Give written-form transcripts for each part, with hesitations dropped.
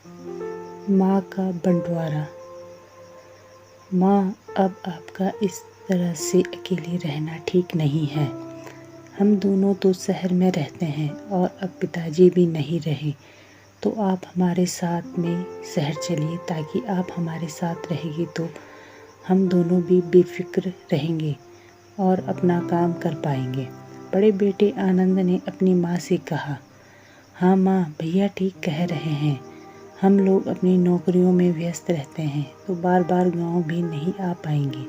माँ का बंटवारा। माँ, अब आपका इस तरह से अकेले रहना ठीक नहीं है। हम दोनों तो शहर में रहते हैं और अब पिताजी भी नहीं रहे, तो आप हमारे साथ में शहर चलिए, ताकि आप हमारे साथ रहेंगे तो हम दोनों भी बेफिक्र रहेंगे और अपना काम कर पाएंगे। बड़े बेटे आनंद ने अपनी माँ से कहा, हाँ माँ, भैया ठीक कह रहे हैं। हम लोग अपनी नौकरियों में व्यस्त रहते हैं तो बार बार गांव भी नहीं आ पाएंगे।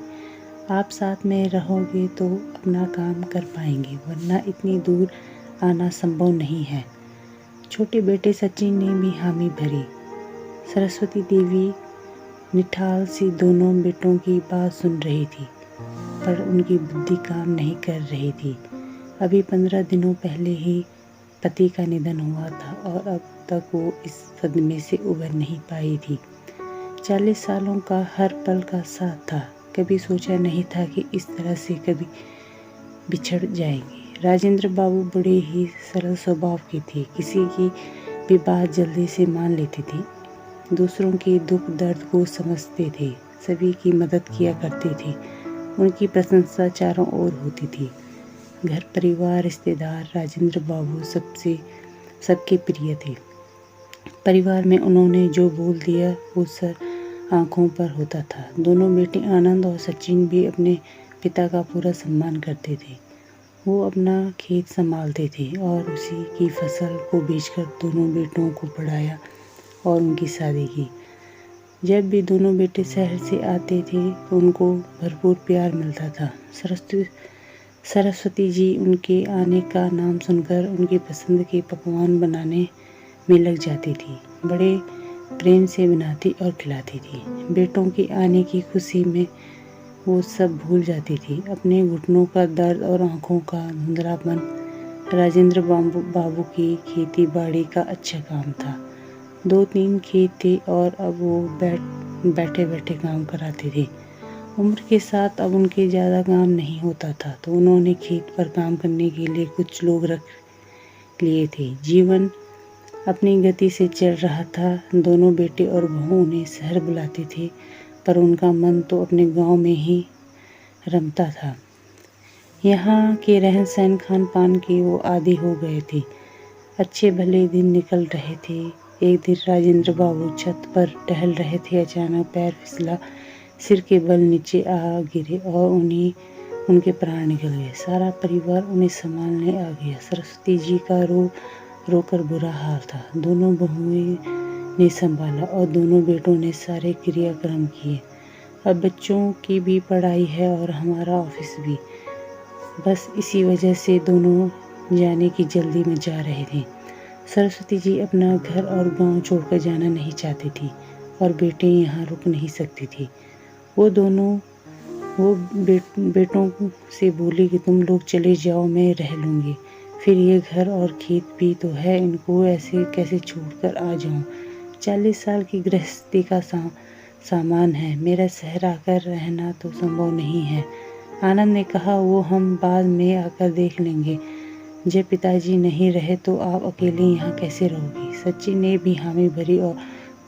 आप साथ में रहोगे तो अपना काम कर पाएंगे, वरना इतनी दूर आना संभव नहीं है। छोटे बेटे सचिन ने भी हामी भरी। सरस्वती देवी निठाल सी दोनों बेटों की बात सुन रही थी, पर उनकी बुद्धि काम नहीं कर रही थी। अभी 15 दिनों पहले ही पति का निधन हुआ था और अब तक वो इस सदमे से उबर नहीं पाई थी। 40 सालों का हर पल का साथ था, कभी सोचा नहीं था कि इस तरह से कभी बिछड़ जाएंगे। राजेंद्र बाबू बड़े ही सरल स्वभाव के थे, किसी की भी बात जल्दी से मान लेते थे, दूसरों के दुख दर्द को समझते थे, सभी की मदद किया करते थे। उनकी प्रशंसा चारों ओर होती थी। घर परिवार रिश्तेदार राजेंद्र बाबू सबके प्रिय थे। परिवार में उन्होंने जो बोल दिया वो सर आंखों पर होता था। दोनों बेटे आनंद और सचिन भी अपने पिता का पूरा सम्मान करते थे। वो अपना खेत संभालते थे और उसी की फसल को बेचकर दोनों बेटों को पढ़ाया और उनकी शादी की। जब भी दोनों बेटे शहर से आते थे तो उनको भरपूर प्यार मिलता था। सरस्वती जी उनके आने का नाम सुनकर उनकी पसंद के पकवान बनाने में लग जाती थी। बड़े प्रेम से बनाती और खिलाती थी। बेटों के आने की खुशी में वो सब भूल जाती थी, अपने घुटनों का दर्द और आंखों का धुंधलापन। राजेंद्र बाबू की खेती बाड़ी का अच्छा काम था। 2-3 खेत थे और अब वो बैठे बैठे काम कराते थे। उम्र के साथ अब उनके ज़्यादा काम नहीं होता था, तो उन्होंने खेत पर काम करने के लिए कुछ लोग रख लिए थे। जीवन अपनी गति से चल रहा था। दोनों बेटे और बहू उन्हें शहर बुलाते थे, पर उनका मन तो अपने गांव में ही रमता था। यहाँ के रहन सहन खान पान के वो आदी हो गए थे। अच्छे भले दिन निकल रहे थे। एक दिन राजेंद्र बाबू छत पर टहल रहे थे, अचानक पैर फिसला, सिर के बल नीचे आ गिरे और उनके प्राण निकल गए। सारा परिवार उन्हें संभालने आ गया। सरस्वती जी का रोकर बुरा हाल था। दोनों बहुओं ने संभाला और दोनों बेटों ने सारे क्रियाक्रम किए। अब बच्चों की भी पढ़ाई है और हमारा ऑफिस भी। बस इसी वजह से दोनों जाने की जल्दी में जा रहे थे। सरस्वती जी अपना घर और गांव छोड़कर जाना नहीं चाहती थी और बेटे यहाँ रुक नहीं सकती थी। वो बेटों से बोली कि तुम लोग चले जाओ, मैं रह लूँगी। फिर ये घर और खेत भी तो है, इनको ऐसे कैसे छोड़कर आ जाऊँ। 40 साल की गृहस्थी का सामान है, मेरा शहर आकर रहना तो संभव नहीं है। आनंद ने कहा, वो हम बाद में आकर देख लेंगे। जब पिताजी नहीं रहे तो आप अकेले यहाँ कैसे रहोगी। सचिन ने भी हामी भरी और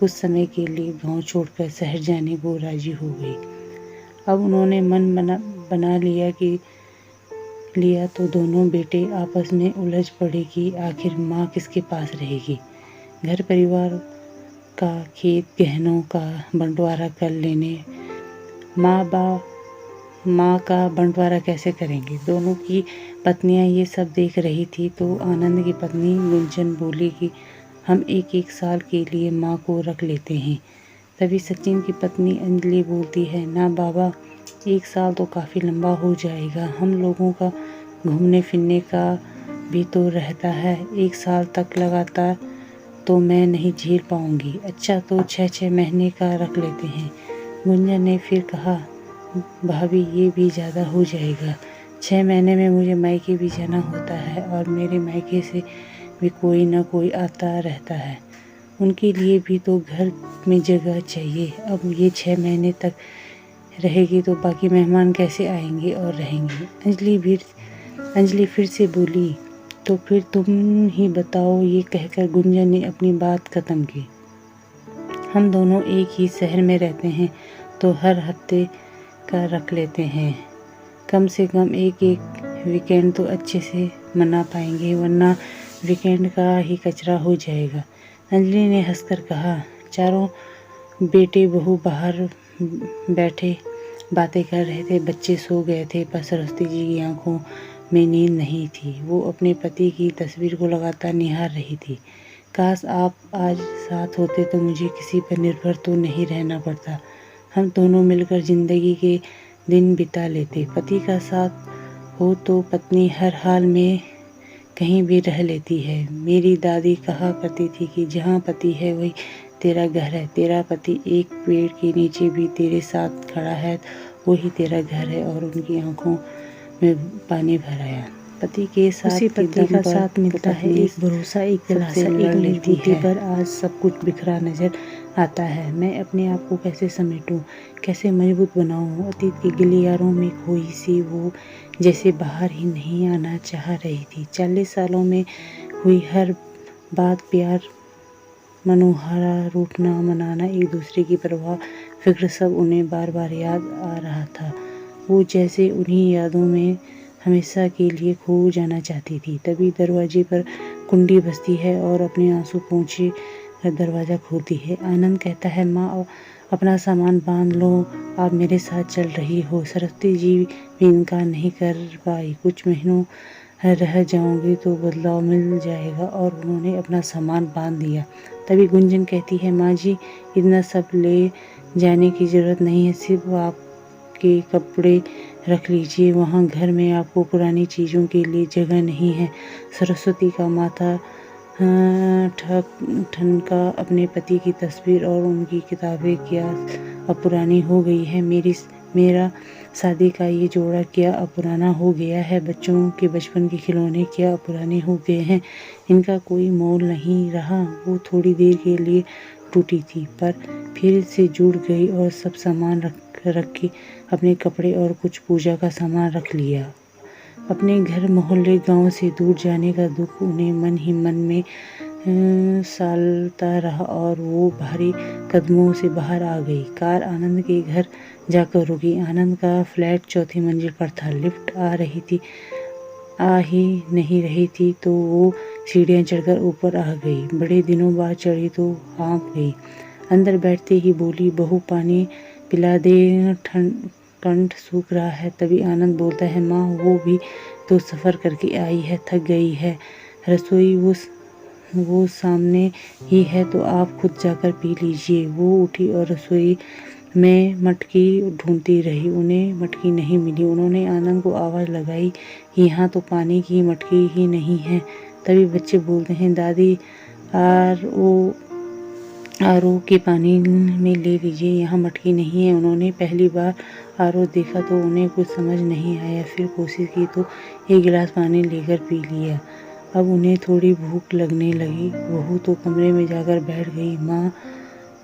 कुछ समय के लिए गांव छोड़कर शहर जाने को राजी हो गई। अब उन्होंने मन बना लिया तो दोनों बेटे आपस में उलझ पड़े कि आखिर माँ किसके पास रहेगी। घर परिवार का खेत गहनों का बंटवारा कर लेने, माँ का बंटवारा कैसे करेंगे। दोनों की पत्नियां ये सब देख रही थी तो आनंद की पत्नी गुंजन बोली कि हम एक साल के लिए माँ को रख लेते हैं। तभी सचिन की पत्नी अंजलि बोलती है, ना बाबा, 1 साल तो काफ़ी लंबा हो जाएगा। हम लोगों का घूमने फिरने का भी तो रहता है। 1 साल तक लगातार तो मैं नहीं झेल पाऊंगी। अच्छा तो 6-6 महीने का रख लेते हैं। गुंजन ने फिर कहा, भाभी ये भी ज़्यादा हो जाएगा। 6 महीने में मुझे मायके भी जाना होता है और मेरे मायके से भी कोई ना कोई आता रहता है। उनके लिए भी तो घर में जगह चाहिए। अब ये 6 महीने तक रहेगी तो बाकी मेहमान कैसे आएंगे और रहेंगे। अंजलि फिर से बोली, तो फिर तुम ही बताओ। ये कहकर गुंजन ने अपनी बात खत्म की। हम दोनों एक ही शहर में रहते हैं तो हर हफ्ते का रख लेते हैं। कम से कम एक वीकेंड तो अच्छे से मना पाएंगे, वरना वीकेंड का ही कचरा हो जाएगा। अंजलि ने हंसकर कहा। चारों बेटे बहू बाहर बैठे बातें कर रहे थे। बच्चे सो गए थे पर सरस्वती जी की आंखों में नींद नहीं थी। वो अपने पति की तस्वीर को लगातार निहार रही थी। काश आप आज साथ होते तो मुझे किसी पर निर्भर तो नहीं रहना पड़ता। हम दोनों मिलकर जिंदगी के दिन बिता लेते। पति का साथ हो तो पत्नी हर हाल में कहीं भी रह लेती है। मेरी दादी कहा करती थी कि जहाँ पति है वही तेरा घर है। तेरा पति एक पेड़ के नीचे भी तेरे साथ खड़ा है, वही तेरा घर है। और उनकी आंखों में पानी भर आया। पति के साथ उसी पति का साथ मिलता है, एक भरोसा, एक दिलासा, एक मजबूती पर आज सब कुछ बिखरा नजर आता है। मैं अपने आप को कैसे समेटूं, कैसे मजबूत बनाऊं। अतीत की गिलियारों में खोई सी वो जैसे बाहर ही नहीं आना चाह रही थी। 40 सालों में हुई हर बात, प्यार, मनोहारा, रूठना, मनाना, एक दूसरे की परवाह, फिक्र, सब उन्हें बार बार याद आ रहा था। वो जैसे उन्हीं यादों में हमेशा के लिए खो जाना चाहती थी। तभी दरवाजे पर कुंडी बजती है और अपने आंसू पोंछे दरवाज़ा खोलती है। आनंद कहता है, माँ अपना सामान बांध लो, आप मेरे साथ चल रही हो। सरस्वती जी भी इनकार नहीं कर पाई। कुछ महीनों रह जाऊंगी तो बदलाव मिल जाएगा। और उन्होंने अपना सामान बांध दिया। तभी गुंजन कहती है, माँ जी इतना सब ले जाने की ज़रूरत नहीं है, सिर्फ आपके कपड़े रख लीजिए। वहाँ घर में आपको पुरानी चीज़ों के लिए जगह नहीं है। सरस्वती का माथा ठनका। अपने पति की तस्वीर और उनकी किताबें क्या अब पुरानी हो गई है? मेरा शादी का ये जोड़ा क्या अब पुराना हो गया है? बच्चों के बचपन के खिलौने क्या अब पुराने हो गए हैं? इनका कोई मोल नहीं रहा। वो थोड़ी देर के लिए टूटी थी पर फिर से जुड़ गई और सब सामान रख के अपने कपड़े और कुछ पूजा का सामान रख लिया। अपने घर, मोहल्ले, गांव से दूर जाने का दुख उन्हें मन ही मन में सालता रहा और वो भारी कदमों से बाहर आ गई। कार आनंद के घर जाकर रुकी। आनंद का फ्लैट चौथी मंजिल पर था। लिफ्ट आ ही नहीं रही थी तो वो सीढ़ियाँ चढ़कर ऊपर आ गई। बड़े दिनों बाद चढ़ी तो हाँफ गई। अंदर बैठते ही बोली, बहू पानी पिला दे, कंठ सूख रहा है। तभी आनंद बोलता है, माँ वो भी तो सफ़र करके आई है, थक गई है। रसोई वो सामने ही है तो आप खुद जाकर पी लीजिए। वो उठी और रसोई में मटकी ढूंढती रही। उन्हें मटकी नहीं मिली। उन्होंने आनंद को आवाज़ लगाई, यहाँ तो पानी की मटकी ही नहीं है। तभी बच्चे बोलते हैं, दादी आरओ के पानी में ले लीजिए, यहाँ मटकी नहीं है। उन्होंने पहली बार आरओ देखा तो उन्हें कुछ समझ नहीं आया। फिर कोशिश की तो एक गिलास पानी लेकर पी लिया। अब उन्हें थोड़ी भूख लगने लगी। बहू तो कमरे में जाकर बैठ गई। माँ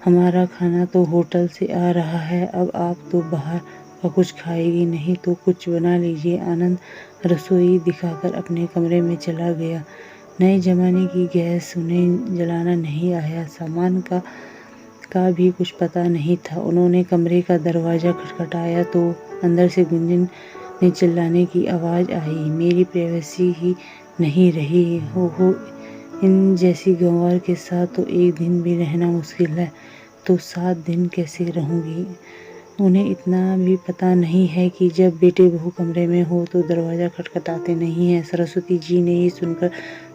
हमारा खाना तो होटल से आ रहा है, अब आप तो बाहर का कुछ खाएगी नहीं तो कुछ बना लीजिए। आनंद रसोई दिखाकर अपने कमरे में चला गया। नए ज़माने की गैस उन्हें जलाना नहीं आया। सामान का भी कुछ पता नहीं था। उन्होंने कमरे का दरवाज़ा खटखटाया तो अंदर से गुंजन ने चिल्लाने की आवाज़ आई, मेरी प्राइवेसी ही नहीं रही हो इन जैसी गंवार के साथ तो एक दिन भी रहना मुश्किल है, तो 7 दिन कैसे रहूँगी। उन्हें इतना भी पता नहीं है कि जब बेटे बहू कमरे में हो तो दरवाज़ा खटखटाते नहीं हैं। सरस्वती जी ने ये सुनकर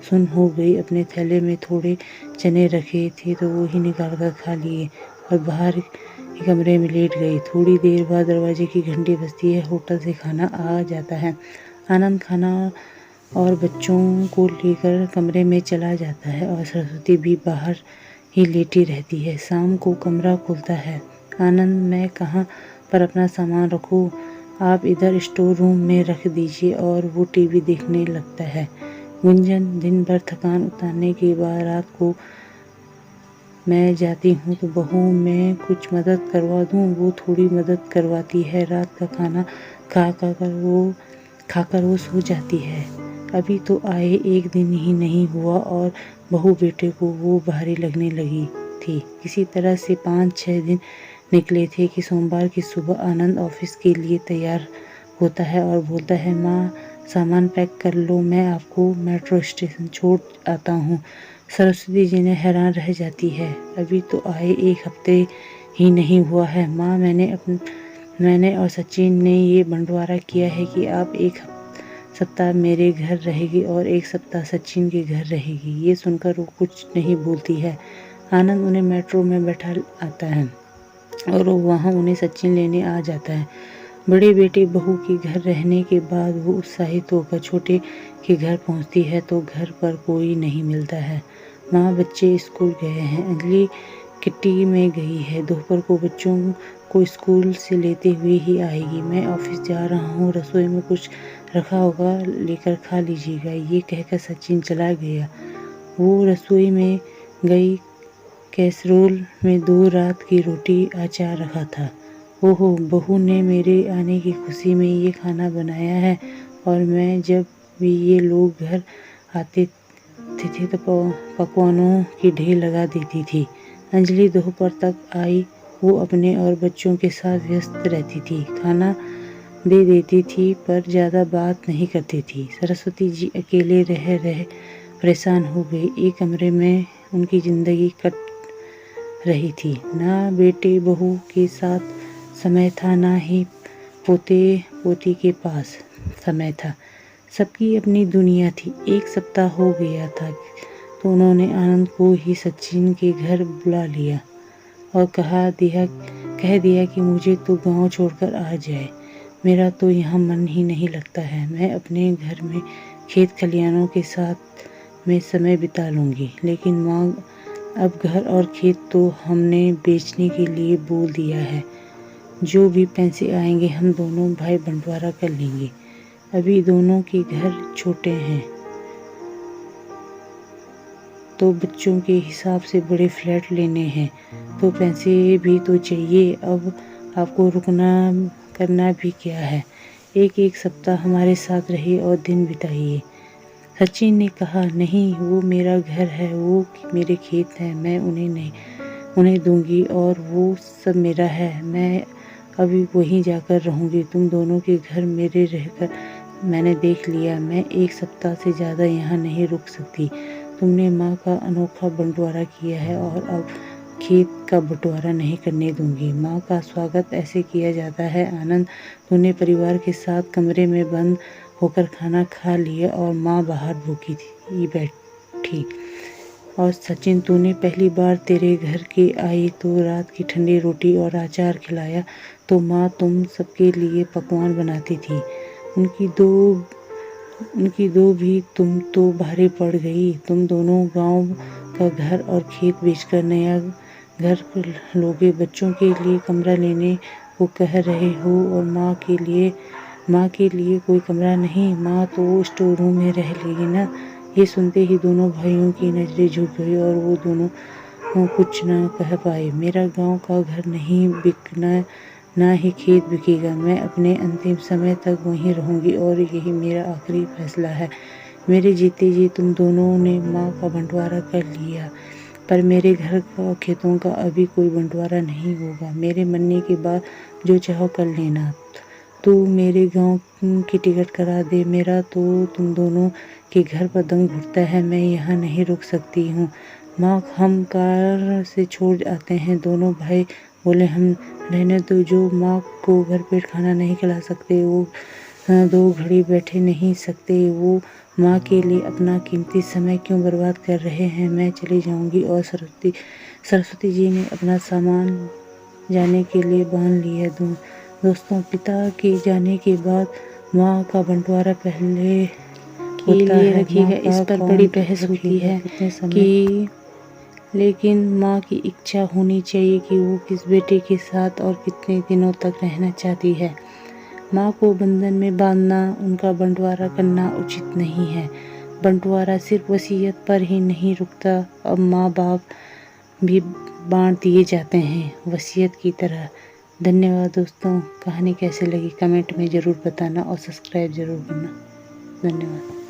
सुन हो गई। अपने थैले में थोड़े चने रखे थे तो वो ही निकाल कर खा लिए और बाहर के कमरे में लेट गई। थोड़ी देर बाद दरवाजे की घंटी बजती है। होटल से खाना आ जाता है। आनंद खाना और बच्चों को लेकर कमरे में चला जाता है और सरस्वती भी बाहर ही लेटी रहती है। शाम को कमरा खुलता है। आनंद, मैं कहाँ पर अपना सामान रखूँ? आप इधर स्टोर रूम में रख दीजिए। और वो टीवी देखने लगता है। गुंजन, दिन भर थकान उतारने के बाद रात को मैं जाती हूँ तो बहू मैं कुछ मदद करवा दूँ? वो थोड़ी मदद करवाती है। रात का खाना खाकर वो सो जाती है। अभी तो आए 1 दिन ही नहीं हुआ और बहू बेटे को वो भारी लगने लगी थी। किसी तरह से 5-6 दिन निकले थे कि सोमवार की सुबह आनंद ऑफिस के लिए तैयार होता है और बोलता है, माँ सामान पैक कर लो, मैं आपको मेट्रो स्टेशन छोड़ आता हूँ। सरस्वती जी ने हैरान रह जाती है, अभी तो आए 1 हफ्ते ही नहीं हुआ है माँ, मैंने और सचिन ने ये बंटवारा किया है कि आप 1 सप्ताह मेरे घर रहेगी और 1 सप्ताह सचिन के घर रहेगी। ये सुनकर वो कुछ नहीं बोलती है। आनंद उन्हें मेट्रो में बैठा आता है और वहाँ उन्हें सचिन लेने आ जाता है। बड़े बेटे बहू के घर रहने के बाद वो उत्साहित होकर छोटे के घर पहुँचती है तो घर पर कोई नहीं मिलता है। माँ बच्चे स्कूल गए हैं, अंजलि किट्टी में गई है, दोपहर को बच्चों को स्कूल से लेते हुए ही आएगी। मैं ऑफिस जा रहा हूँ, रसोई में कुछ रखा होगा, लेकर खा लीजिएगा। ये कहकर सचिन चला गया। वो रसोई में गई, कैसरोल में 2 रात की रोटी अचार रखा था। ओहो, बहू ने मेरे आने की खुशी में ये खाना बनाया है और मैं जब भी ये लोग घर आते थे तो पकवानों की ढेर लगा देती थी। अंजलि दोपहर तक आई, वो अपने और बच्चों के साथ व्यस्त रहती थी। खाना दे देती थी पर ज़्यादा बात नहीं करती थी। सरस्वती जी अकेले रह रह परेशान हो गई। एक कमरे में उनकी ज़िंदगी कट रही थी। ना बेटे बहू के साथ समय था, ना ही पोते पोती के पास समय था। सबकी अपनी दुनिया थी। 1 सप्ताह हो गया था तो उन्होंने आनंद को ही सचिन के घर बुला लिया और कह दिया कि मुझे तो गांव छोड़कर आ जाए, मेरा तो यहाँ मन ही नहीं लगता है। मैं अपने घर में खेत खलियानों के साथ में समय बिता लूँगी। लेकिन माँ, अब घर और खेत तो हमने बेचने के लिए बोल दिया है। जो भी पैसे आएंगे हम दोनों भाई बंटवारा कर लेंगे। अभी दोनों के घर छोटे हैं तो बच्चों के हिसाब से बड़े फ्लैट लेने हैं तो पैसे भी तो चाहिए। अब आपको रुकना करना भी क्या है, एक सप्ताह हमारे साथ रहिए और दिन बिताइए। सचिन ने कहा, नहीं, वो मेरा घर है, वो मेरे खेत हैं, मैं उन्हें दूंगी और वो सब मेरा है। मैं अभी वहीं जाकर रहूंगी। तुम दोनों के घर मेरे रहकर मैंने देख लिया, मैं 1 सप्ताह से ज़्यादा यहाँ नहीं रुक सकती। तुमने माँ का अनोखा बंटवारा किया है और अब खेत का बंटवारा नहीं करने दूंगी। माँ का स्वागत ऐसे किया जाता है। आनंद, तूने परिवार के साथ कमरे में बंद होकर खाना खा लिया और माँ बाहर भूखी थी बैठी। और सचिन, तूने पहली बार तेरे घर के आई तो रात की ठंडी रोटी और अचार खिलाया तो माँ तुम सबके लिए पकवान बनाती थी। उनकी दो भी तुम तो भारी पड़ गई। तुम दोनों गांव का घर और खेत बेचकर नया घर लोगे। बच्चों के लिए कमरा लेने को कह रहे हो और माँ के लिए कोई कमरा नहीं। माँ तो स्टोर रूम में रह लेगी ना। ये सुनते ही दोनों भाइयों की नजरें झुक गई और वो दोनों कुछ न कह पाए। मेरा गांव का घर नहीं बिकना, ना ही खेत बिकेगा। मैं अपने अंतिम समय तक वहीं रहूंगी और यही मेरा आखिरी फैसला है। मेरे जीते जी तुम दोनों ने माँ का बंटवारा कर लिया, पर मेरे घर का खेतों का अभी कोई बंटवारा नहीं होगा। मेरे मरने के बाद जो चाहो कर लेना। तू मेरे गांव की टिकट करा दे, मेरा तो तुम दोनों के घर पर दम घुटता है। मैं यहाँ नहीं रुक सकती हूँ। माँ, हम कार से छोड़ आते हैं। दोनों भाई बोले, हम रहने दो। जो माँ को भरपेट खाना नहीं खिला सकते, वो 2 घड़ी बैठे नहीं सकते, वो माँ के लिए अपना कीमती समय क्यों बर्बाद कर रहे हैं। मैं चली जाऊंगी। और सरस्वती जी ने अपना सामान जाने के लिए बांध लिया। दोस्तों, पिता के जाने के बाद माँ का बंटवारा पहले के लिए रखिएगा। इस पर बड़ी बहस होती है कि लेकिन माँ की इच्छा होनी चाहिए कि वो किस बेटे के साथ और कितने दिनों तक रहना चाहती है। माँ को बंधन में बांधना, उनका बंटवारा करना उचित नहीं है। बंटवारा सिर्फ वसीयत पर ही नहीं रुकता, अब माँ बाप भी बांट दिए जाते हैं वसीयत की तरह। धन्यवाद दोस्तों। कहानी कैसे लगी कमेंट में ज़रूर बताना और सब्सक्राइब ज़रूर करना। धन्यवाद।